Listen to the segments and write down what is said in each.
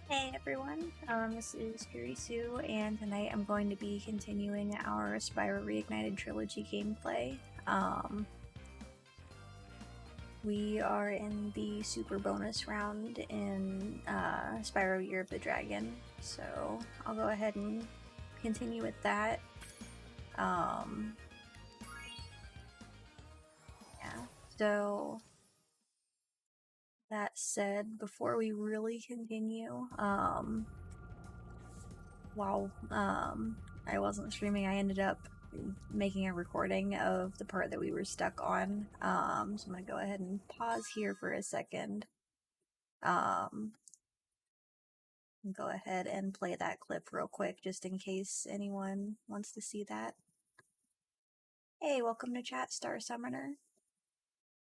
Hey everyone, this is Kurisu, and tonight I'm going to be continuing our Spyro Reignited Trilogy gameplay. We are in the super bonus round in Spyro Year of the Dragon, so I'll go ahead and continue with that. Yeah, so that said, before we really continue, while I wasn't streaming, I ended up making a recording of the part that we were stuck on. So I'm gonna go ahead and pause here for a second. Go ahead and play that clip real quick just in case anyone wants to see that. Hey, welcome to chat, Star Summoner.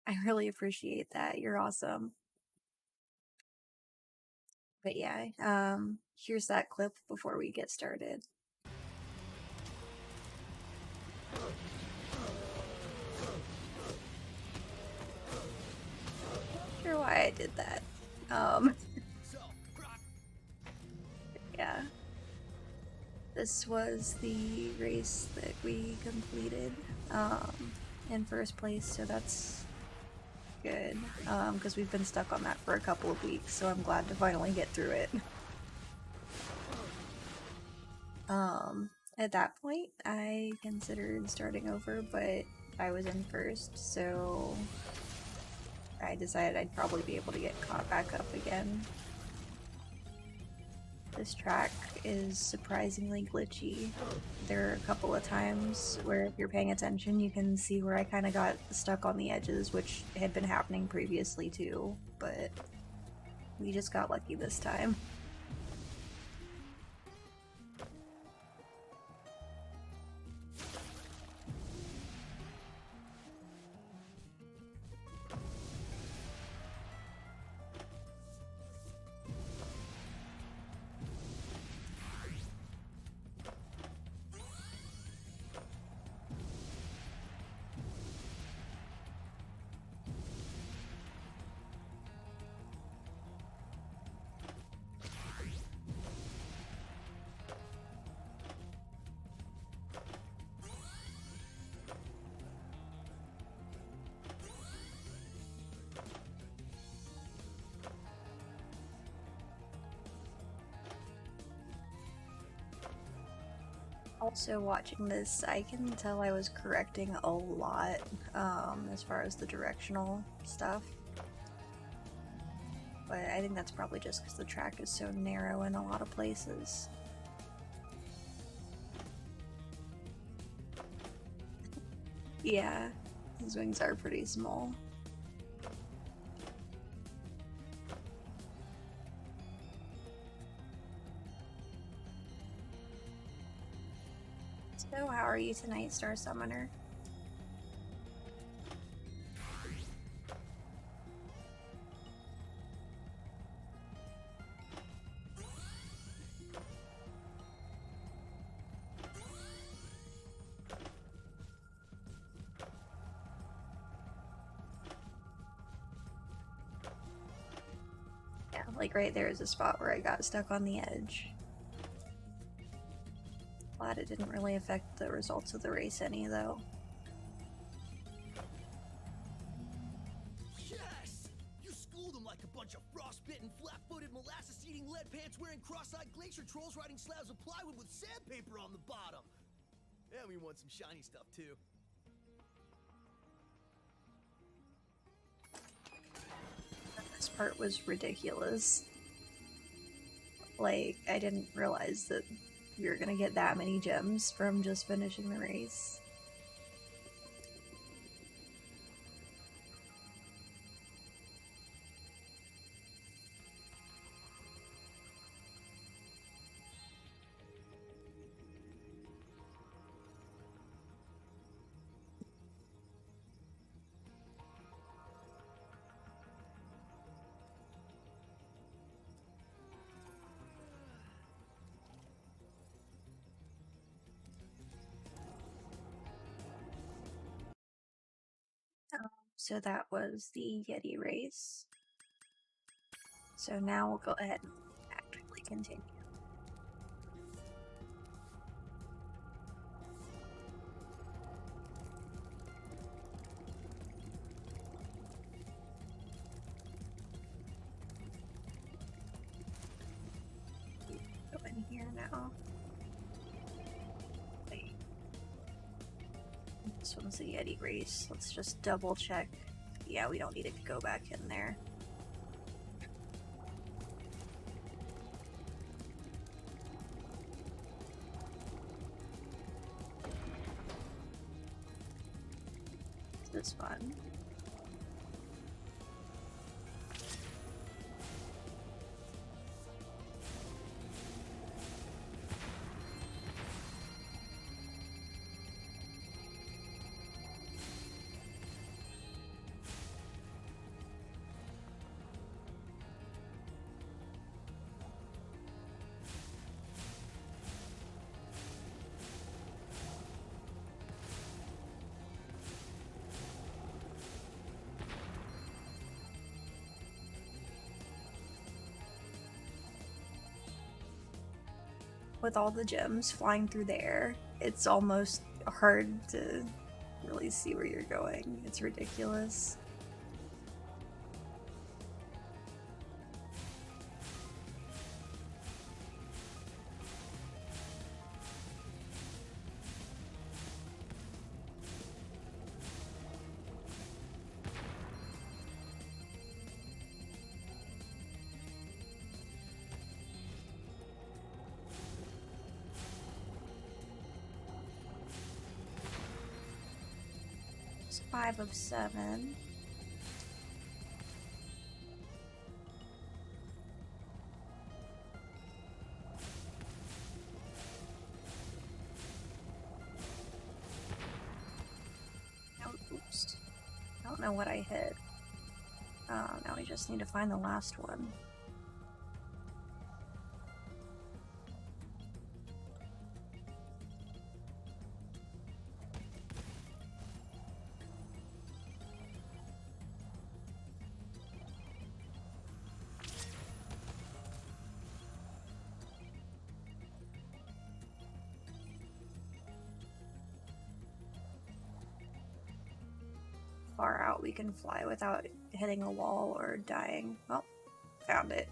I really appreciate that. You're awesome. But yeah, here's that clip before we get started. Not sure why I did that. Yeah. This was the race that we completed in first place, so that's good, because we've been stuck on that for a couple of weeks, so I'm glad to finally get through it. At that point, I considered starting over, but I was in first, so I decided I'd probably be able to get caught back up again. This track is surprisingly glitchy. There are a couple of times where if you're paying attention, you can see where I kind of got stuck on the edges, which had been happening previously too, but we just got lucky this time. Also, watching this, I can tell I was correcting a lot as far as the directional stuff. But I think that's probably just because the track is so narrow in a lot of places. Yeah, his wings are pretty small. So, how are you tonight, Star Summoner? Yeah, like right there is a spot where I got stuck on the edge. Glad it didn't really affect the results of the race any, though. Yes! You schooled them like a bunch of frostbitten, flat-footed, molasses-eating, lead-pants-wearing, cross-eyed glacier trolls riding slabs of plywood with sandpaper on the bottom! And we want some shiny stuff, too. This part was ridiculous. Like, I didn't realize that we were gonna get that many gems from just finishing the race. So that was the Yeti race. So now we'll go ahead and look back. Continue. Go in here now. Wait. This one's the Yeti race. Let's just double check. Yeah, we don't need to go back in there. This is fun. With all the gems flying through the air, it's almost hard to really see where you're going. It's ridiculous. It's 5 of 7. Oh, oops. I don't know what I hit. Now we just need to find the last one. Far out we can fly without hitting a wall or dying. Well, found it.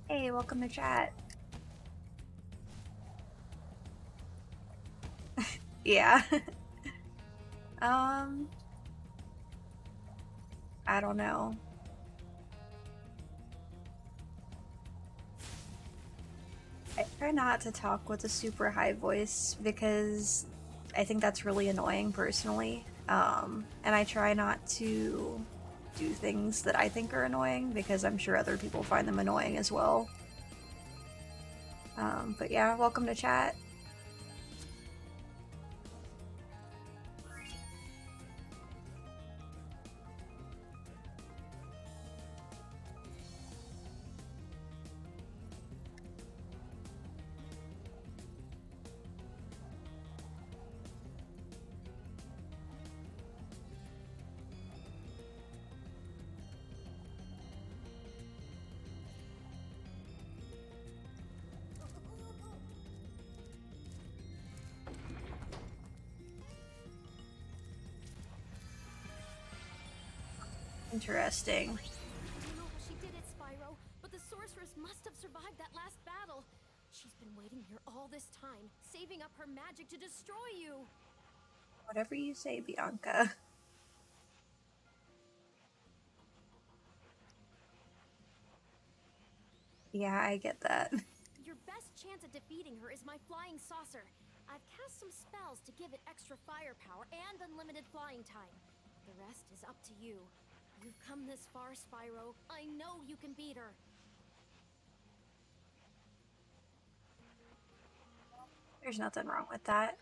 Hey, welcome to chat. Yeah. I don't know. I try not to talk with a super high voice because I think that's really annoying personally. And I try not to do things that I think are annoying because I'm sure other people find them annoying as well. But yeah, welcome to chat. Interesting. I don't know how she did it, Spyro, but the sorceress must have survived that last battle. She's been waiting here all this time, saving up her magic to destroy you. Whatever you say, Bianca. Yeah, I get that. Your best chance at defeating her is my flying saucer. I've cast some spells to give it extra firepower and unlimited flying time. The rest is up to you. You've come this far, Spyro. I know you can beat her. There's nothing wrong with that.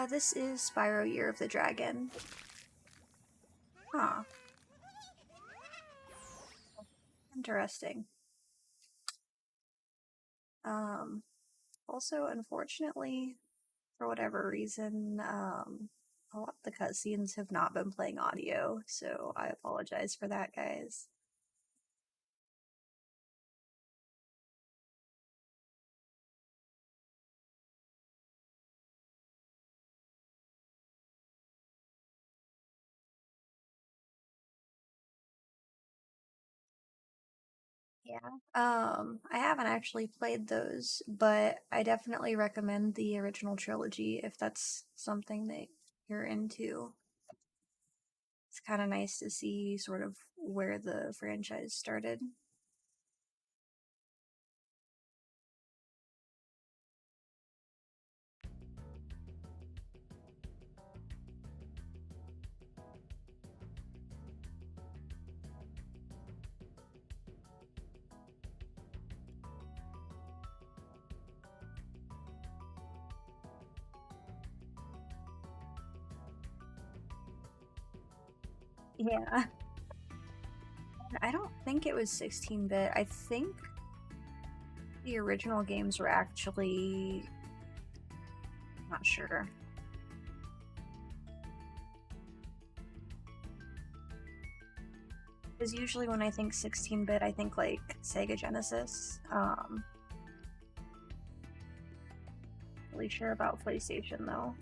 This is Spyro Year of the Dragon. Huh. Interesting. Also, unfortunately, for whatever reason, a lot of the cutscenes have not been playing audio, so I apologize for that, guys. Yeah. I haven't actually played those, but I definitely recommend the original trilogy if that's something that you're into. It's kind of nice to see sort of where the franchise started. Yeah. I don't think it was 16-bit. I think the original games were actually... not sure. Because usually when I think 16-bit, I think like Sega Genesis. Really sure about PlayStation though.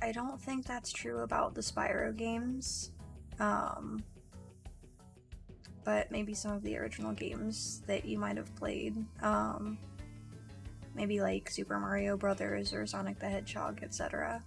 I don't think that's true about the Spyro games. But maybe some of the original games that you might have played. Maybe like Super Mario Brothers or Sonic the Hedgehog, etc.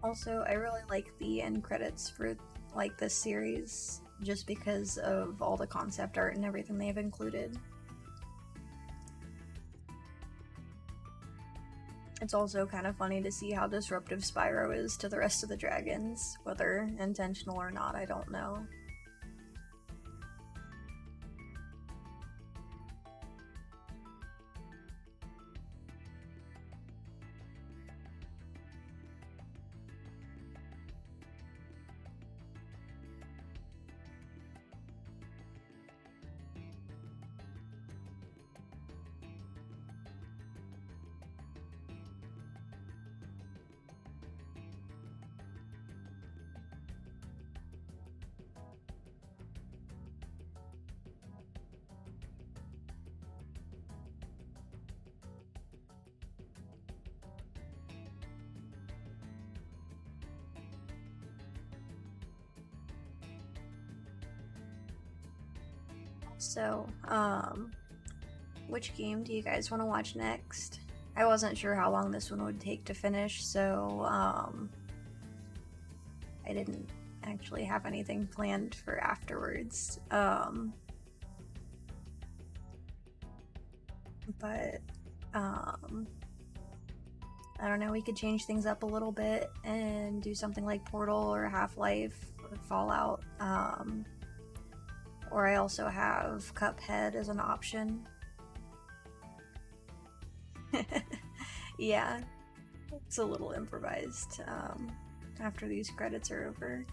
Also, I really like the end credits for like this series just because of all the concept art and everything they've included. It's also kind of funny to see how disruptive Spyro is to the rest of the dragons, whether intentional or not, I don't know. So, which game do you guys want to watch next? I wasn't sure how long this one would take to finish, so I didn't actually have anything planned for afterwards. But I don't know, we could change things up a little bit and do something like Portal or Half-Life or Fallout. Or I also have Cuphead as an option. Yeah, it's a little improvised after these credits are over.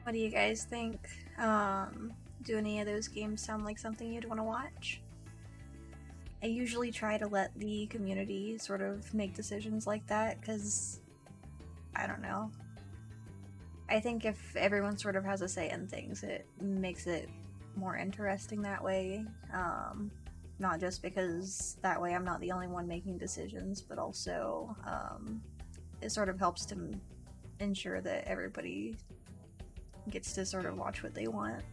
What do you guys think? Do any of those games sound like something you'd want to watch? I usually try to let the community sort of make decisions like that, because, I don't know. I think if everyone sort of has a say in things, it makes it more interesting that way. Not just because that way I'm not the only one making decisions, but also it sort of helps to ensure that everybody gets to sort of watch what they want.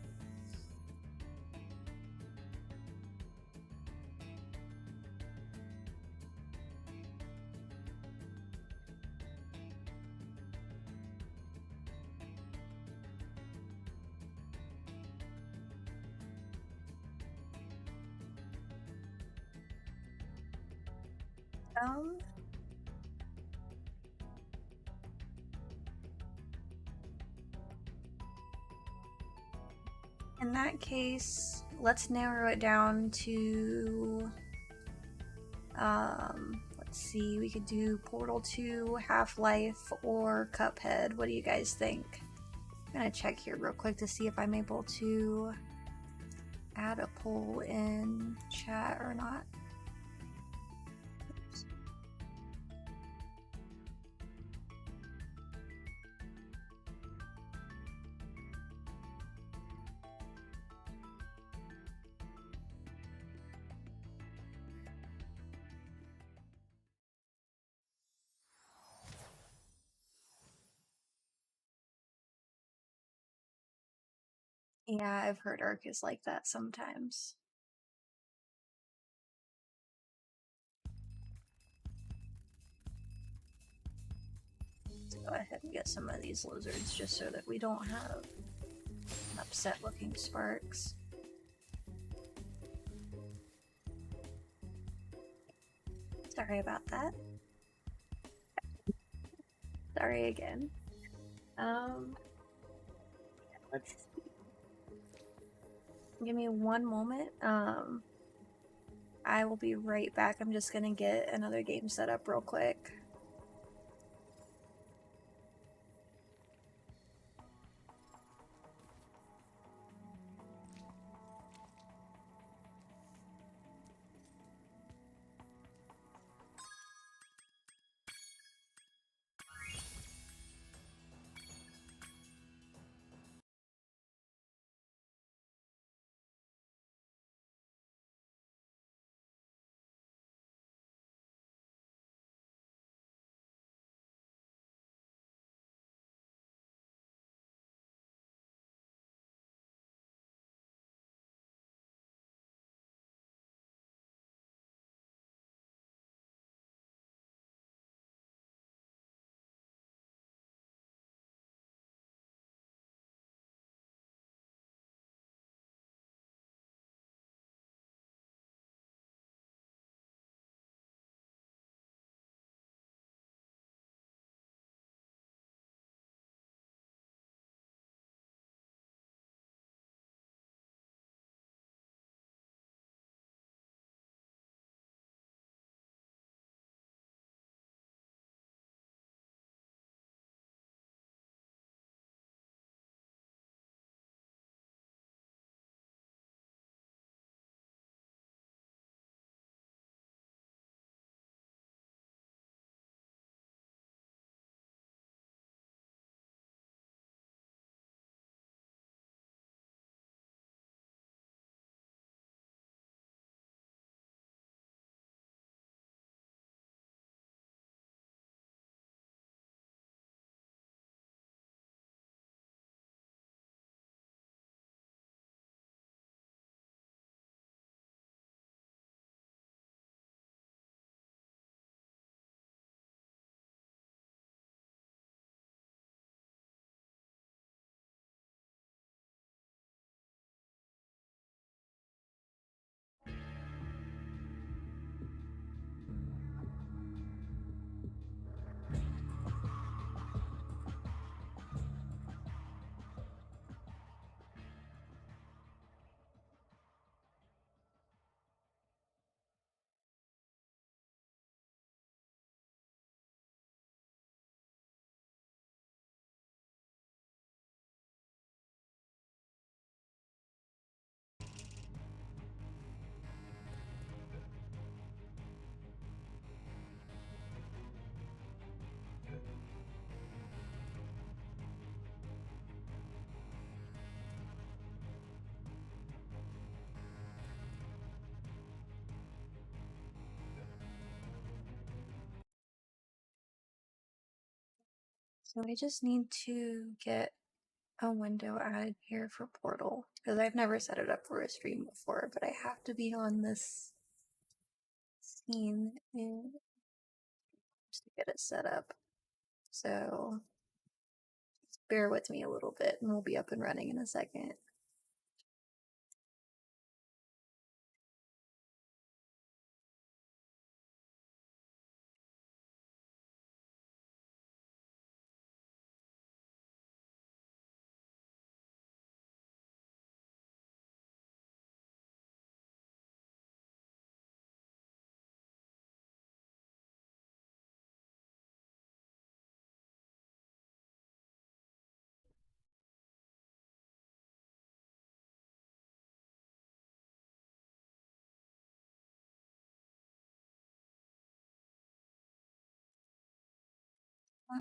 Um, in that case, let's narrow it down to, let's see, we could do Portal 2, Half-Life, or Cuphead. What do you guys think? I'm gonna check here real quick to see if I'm able to add a poll in chat or not. Oops. Yeah, I've heard Arc is like that sometimes. Let's go ahead and get some of these lizards just so that we don't have upset looking sparks. Sorry about that. Sorry again. Let's see. Give me one moment. I will be right back. I'm just gonna get another game set up real quick. So I just need to get a window added here for Portal, because I've never set it up for a stream before, but I have to be on this scene to get it set up. So just bear with me a little bit and we'll be up and running in a second.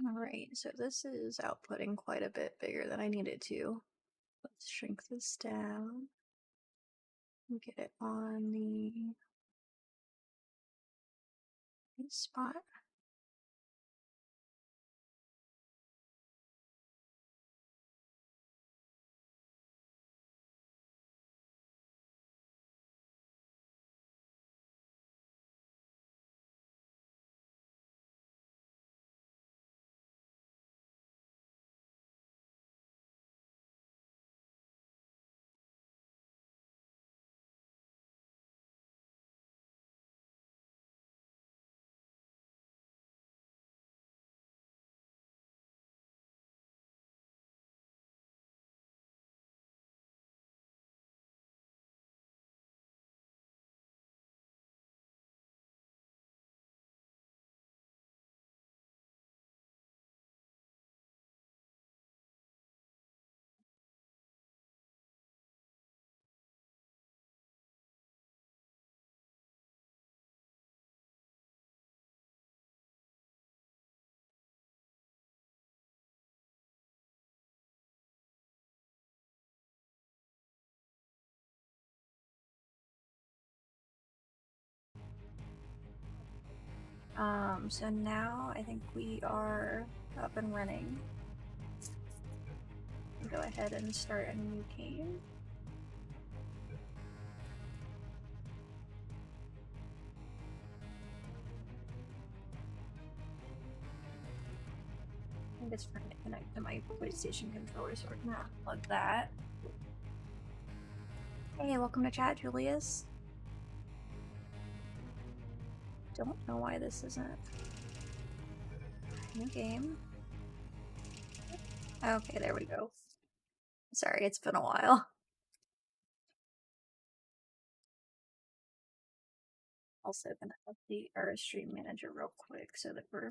Alright, so this is outputting quite a bit bigger than I needed to. Let's shrink this down and get it on the right spot. So now I think we are up and running. Go ahead and start a new game. I'm just trying to connect to my PlayStation controller so I can unplug that. Hey, welcome to chat, Julius. Don't know why this isn't. New game. Okay, there we go. Sorry, it's been a while. Also gonna update our stream manager real quick so that we're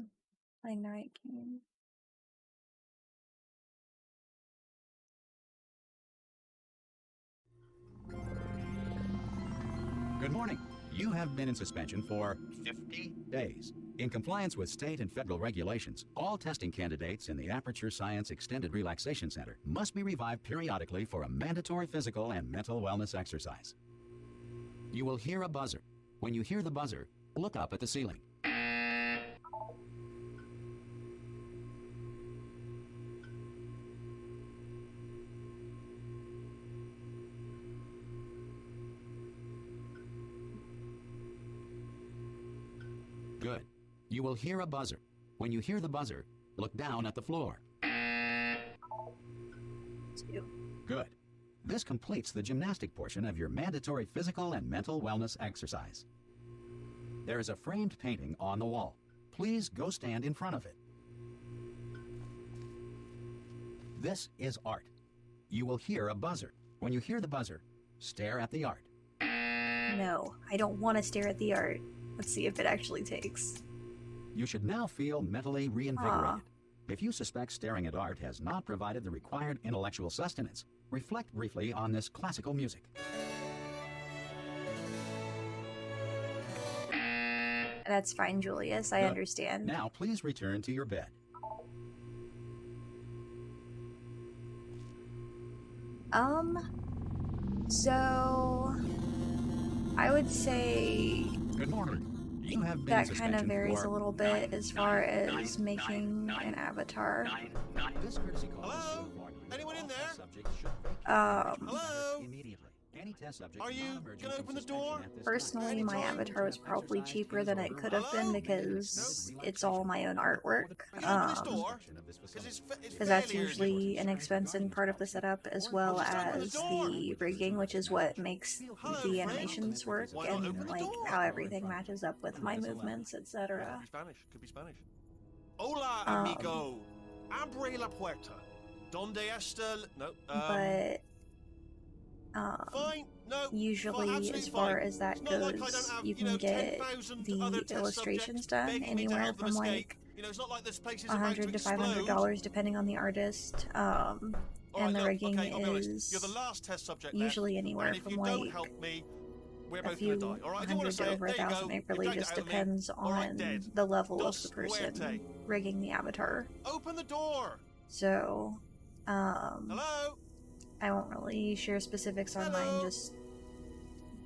playing the right game. Good morning. You have been in suspension for 50 days. In compliance with state and federal regulations, all testing candidates in the Aperture Science Extended Relaxation Center must be revived periodically for a mandatory physical and mental wellness exercise. You will hear a buzzer. When you hear the buzzer, look up at the ceiling. Good. You will hear a buzzer. When you hear the buzzer, look down at the floor. 2. Good. This completes the gymnastic portion of your mandatory physical and mental wellness exercise. There is a framed painting on the wall. Please go stand in front of it. This is art. You will hear a buzzer. When you hear the buzzer, stare at the art. No, I don't want to stare at the art. Let's see if it actually takes. You should now feel mentally reinvigorated. If you suspect staring at art has not provided the required intellectual sustenance, reflect briefly on this classical music. That's fine, Julius. I Good. understand. Now please return to your bed. So I would say Good morning. You have been in That kind suspension of varies for a little bit as far as making an avatar. This courtesy call is Hello? so important that Anyone in all there? test subjects should vacate the Hello? center immediately. Any test subject Are you non-emergent gonna from open the suspension door? at this Personally, Any my time? avatar was probably cheaper than it could have been Hello? because it's all my own artwork. You can open this door? Because it's Because that's fairly usually an expensive part of the setup, as well Just open the as door. the rigging, which is what makes Hello, the friend. animations work Why not and open the like door? how everything matches up with my movements, Could etc. be Spanish. Could be Spanish. Hola, Um, amigo. Abre la puerta. Donde está? No. But Fine. No. usually, absolutely as far fine. as that It's not like I don't goes, have, you can get 10,000 the other test illustrations subjects done begging me to anywhere help them from escape. like It's not like this place is about to $100 to explode. $500 depending on the artist. All And right, the look, rigging okay, I'll be honest. is You're the last test subject usually left, anywhere and if from you don't like help me, we're a both few gonna die. All right, I don't want hundred to to say over it. There you go. 1,000. It You've really dragged just it out of me. depends All right, on dead. the level of Dos the person muerte. rigging the avatar. Open the door. So, Hello. I won't really share specifics on Hello? mine just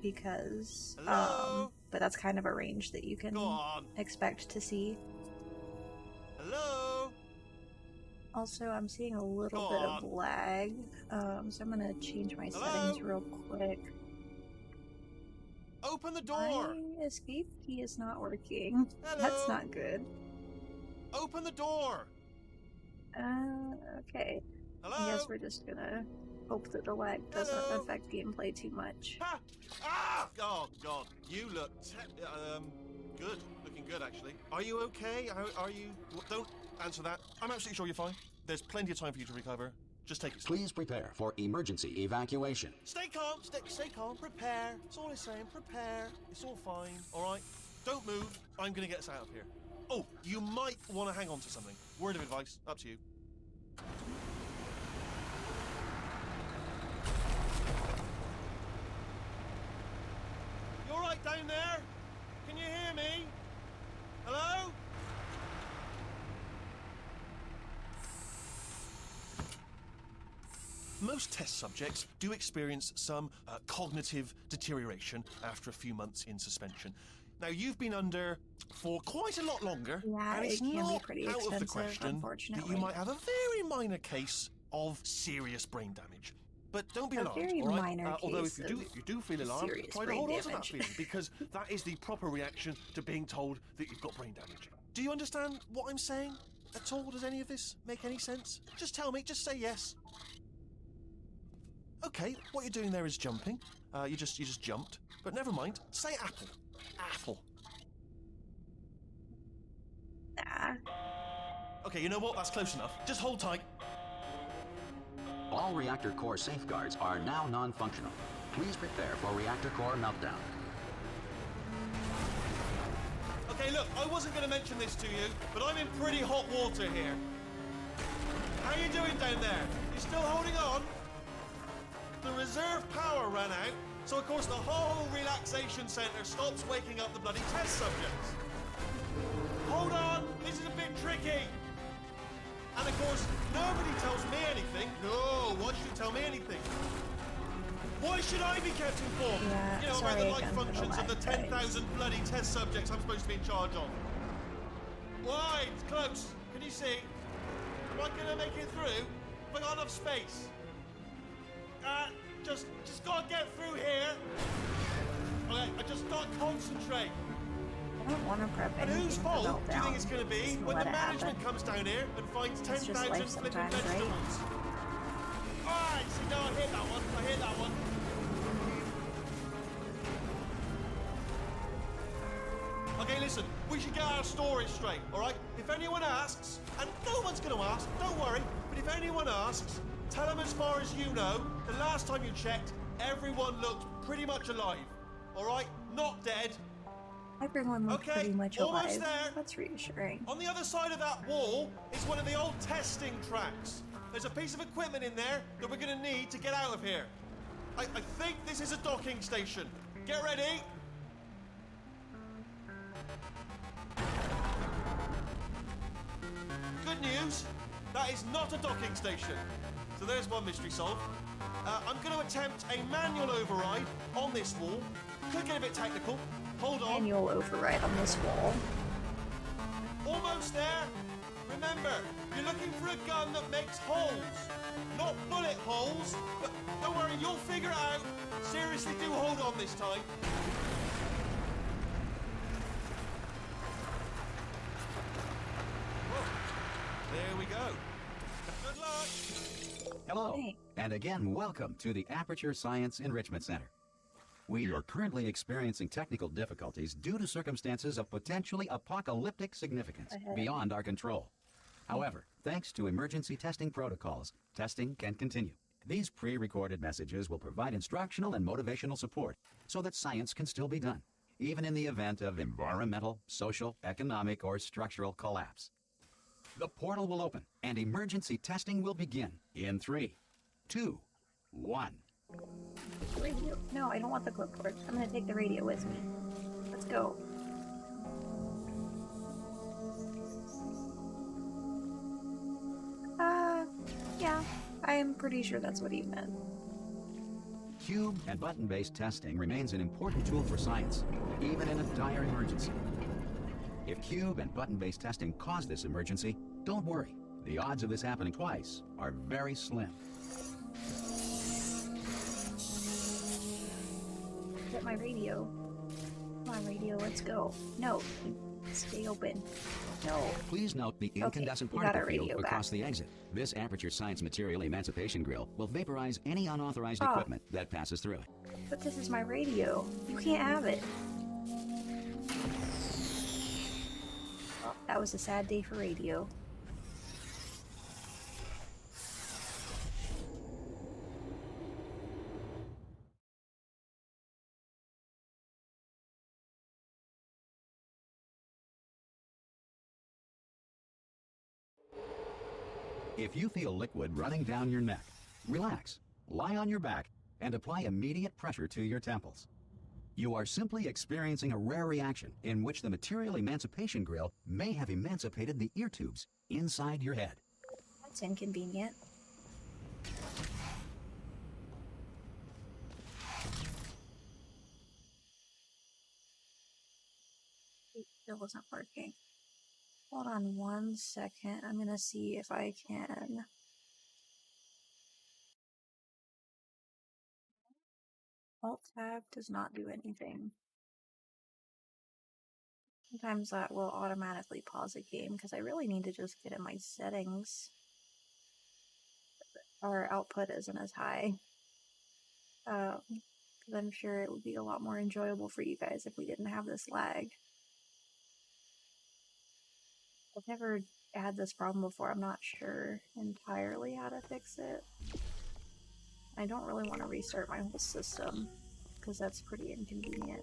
because, Hello? but that's kind of a range that you can Go on. expect to see. Hello. Also, I'm seeing a little Go bit on. of lag, so I'm gonna change my Hello? settings real quick. Open the door. My escape key is not working. Hello? That's not good. Open the door. Okay. Hello. I guess we're just gonna hope that the lag doesn't Hello? affect gameplay too much. Ha! Ah! Oh God, you look good. Looking good, actually. Are you okay? Are you? Don't answer that. I'm absolutely sure you're fine. There's plenty of time for you to recover. Just take it slow. Please prepare for emergency evacuation. Stay calm. Stay calm. Prepare. That's all I'm saying. Prepare. It's all fine. All right. Don't move. I'm gonna get us out of here. Oh, you might want to hang on to something. Word of advice. Up to you. You all right down there? Can you hear me? Hello? Most test subjects do experience some cognitive deterioration after a few months in suspension. Now, you've been under for quite a lot longer, Yeah, and it's it can be not pretty out of the expensive, question that unfortunately. you might have a very minor case of serious brain damage. But don't be A alarmed, very all right? minor Although case if you do feel of alarmed, serious try to brain hold on to that damage. feeling, because that is the proper reaction to being told that you've got brain damage. Do you understand what I'm saying at all? Does any of this make any sense? Just tell me. Just say yes. Okay, what you're doing there is jumping. You just jumped. But never mind. Say apple. Apple. Nah. Okay, you know what? That's close enough. Just hold tight. All reactor core safeguards are now non-functional. Please prepare for reactor core meltdown. Okay, look, I wasn't going to mention this to you, but I'm in pretty hot water here. How you doing down there? You still holding on? The reserve power ran out, so of course the whole relaxation centre stops waking up the bloody test subjects. Hold on, this is a bit tricky. And of course, nobody tells me anything. No, why should you tell me anything? Why should I be kept informed? Yeah, You know, sorry about the life again for the functions of the lag, guys. 10,000 bloody test subjects I'm supposed to be in charge of. Why? It's close. Can you see? Am I gonna make it through? Have I got enough space? Just gotta get through here. Okay, I just gotta concentrate. I don't want to prep And anything whose for fault meltdown. do you think it's gonna be Just when the let it management happen. comes down here and finds It's just 10,000 life flipping sometimes, right? vegetables? Alright, see, no, I hit that one. I hit that one. Okay, listen, we should get our story straight, alright? If anyone asks, and no one's gonna ask, don't worry, but if anyone asks, tell them as far as you know, the last time you checked, everyone looked pretty much alive, alright? Not dead. Everyone looked Okay, pretty much almost alive. there. That's reassuring. On the other side of that wall is one of the old testing tracks. There's a piece of equipment in there that we're gonna need to get out of here. I think this is a docking station. Get ready. Good news, that is not a docking station. So there's one mystery solved. I'm going to attempt a manual override on this wall. Could get a bit technical, Hold on. Manual override on this wall. Almost there. Remember, you're looking for a gun that makes holes. Not bullet holes. But don't worry, you'll figure it out. Seriously, do hold on this time. Whoa. There we go. Good luck. Hello, Hey. and again, welcome to the Aperture Science Enrichment Center. We are currently experiencing technical difficulties due to circumstances of potentially apocalyptic significance beyond our control. However, thanks to emergency testing protocols, testing can continue. These pre-recorded messages will provide instructional and motivational support so that science can still be done, even in the event of environmental, social, economic, or structural collapse. The portal will open, and emergency testing will begin in 3, 2, 1. Radio. No, I don't want the clipboard. I'm gonna take the radio with me. Let's go. Yeah. I'm pretty sure that's what he meant. Cube and button-based testing remains an important tool for science, even in a dire emergency. If cube and button-based testing cause this emergency, don't worry. The odds of this happening twice are very slim. Get my radio. Come on, radio, let's go. No. Stay open. No. Please note the incandescent we got our particle field radio across back. the exit. This Aperture Science Material Emancipation Grill will vaporize any unauthorized Oh. equipment that passes through it. But this is my radio. You can't have it. Well, that was a sad day for radio. If you feel liquid running down your neck, relax, lie on your back, and apply immediate pressure to your temples. You are simply experiencing a rare reaction in which the Material Emancipation Grill may have emancipated the ear tubes inside your head. That's inconvenient. It still wasn't working. Hold on 1 second. I'm gonna see if I can. Alt tab does not do anything. Sometimes that will automatically pause a game because I really need to just get in my settings. Our output isn't as high. Because I'm sure it would be a lot more enjoyable for you guys if we didn't have this lag. I've never had this problem before. I'm not sure entirely how to fix it. I don't really want to restart my whole system because that's pretty inconvenient.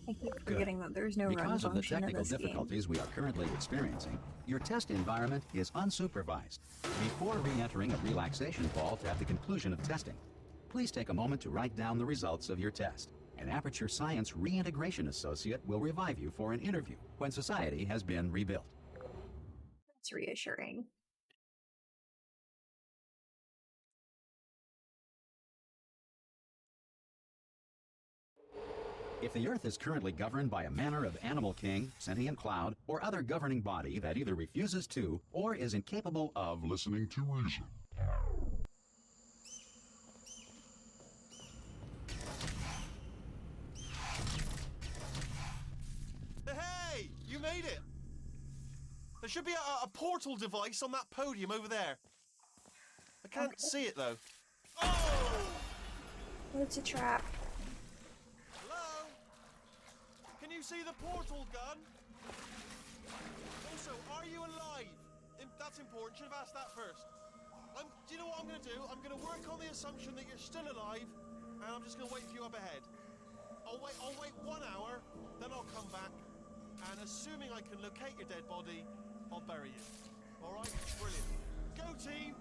I keep forgetting that there's no run Because of the function in technical this game. difficulties we are currently experiencing, your test environment is unsupervised. Before re-entering a relaxation vault at the conclusion of testing, please take a moment to write down the results of your test. An Aperture Science Reintegration Associate will revive you for an interview when society has been rebuilt. That's reassuring. If the Earth is currently governed by a manner of animal king, sentient cloud, or other governing body that either refuses to or is incapable of listening to reason, Hey, you made it. There should be a portal device on that podium over there. I can't see it though. Oh! It's a trap. Hello? Can you you see the portal gun? Also, are you alive? That's important. Should have asked that first. Do you know what I'm going to do? I'm going to work on the assumption that you're still alive, and I'm just going to wait for you up ahead. I'll wait 1 hour, then I'll come back, and assuming I can locate your dead body, I'll bury you. All right? Brilliant. Go, team!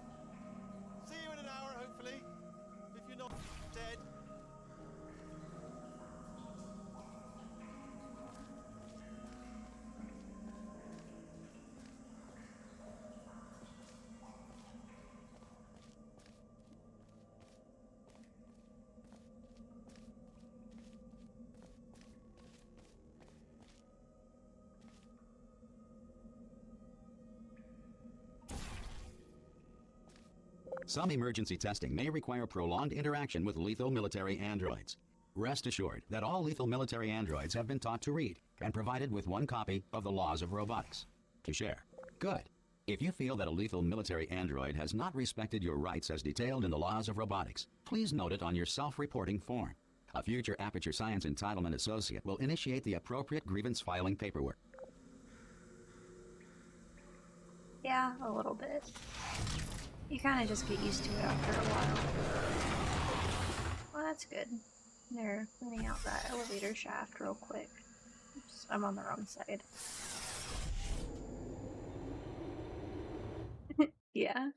See you in an hour, hopefully. If you're not dead. Some emergency testing may require prolonged interaction with lethal military androids. Rest assured that all lethal military androids have been taught to read and provided with 1 copy of the Laws of Robotics to share. Good. If you feel that a lethal military android has not respected your rights as detailed in the Laws of Robotics, please note it on your self-reporting form. A future Aperture Science Entitlement Associate will initiate the appropriate grievance filing paperwork. Yeah, a little bit. You kind of just get used to it after a while. Well, that's good. They're cleaning out that elevator shaft real quick. Oops, I'm on the wrong side. Yeah.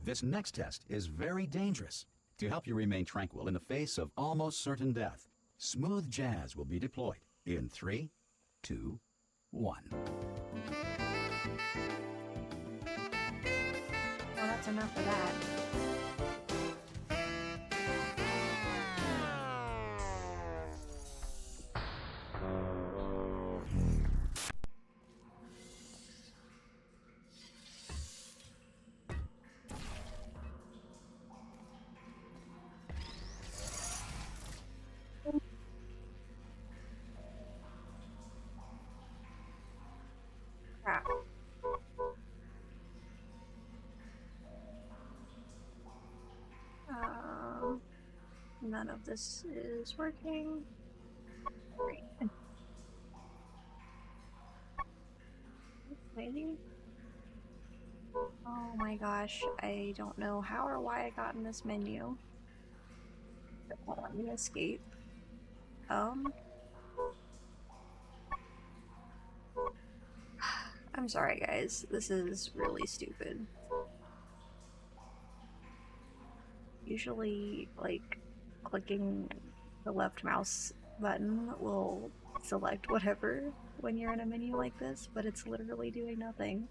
This next test is very dangerous. To help you remain tranquil in the face of almost certain death, smooth jazz will be deployed in 3, 2, 1. Well, that's enough of that. Crap. None of this is working. Great. Maybe? Oh my gosh, I don't know how or why I got in this menu. It won't let me escape. I'm sorry guys, this is really stupid. Usually, like, clicking the left mouse button will select whatever when you're in a menu like this, but it's literally doing nothing.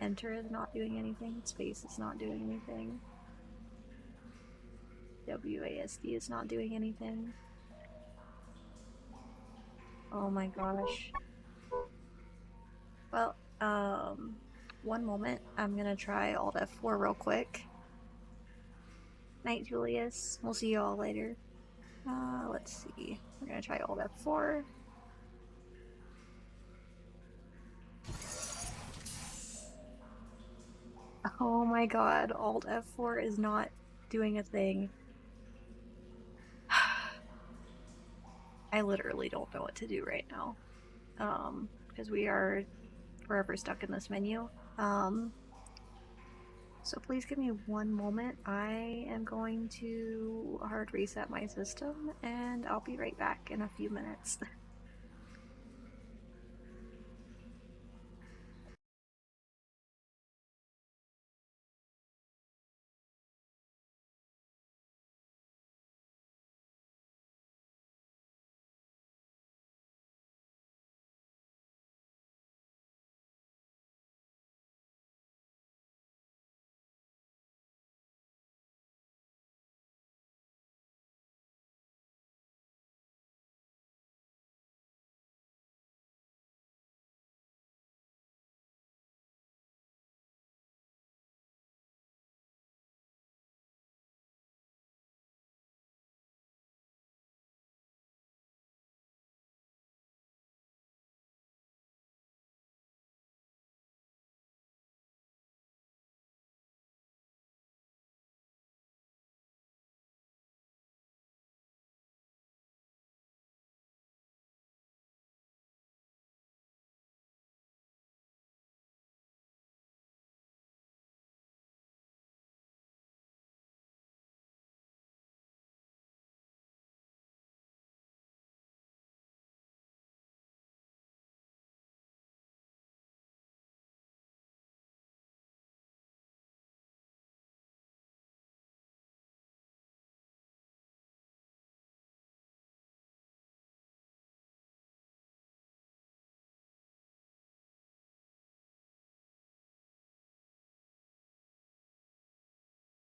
Enter is not doing anything, space is not doing anything. WASD is not doing anything. Oh my gosh. Well, one moment. I'm gonna try Alt F4 real quick. Night, Julius. We'll see you all later. Let's see. We're gonna try Alt F4. Oh my god, Alt F4 is not doing a thing. I literally don't know what to do right now. Because we are forever stuck in this menu. So please give me one moment. I am going to hard reset my system, and I'll be right back in a few minutes.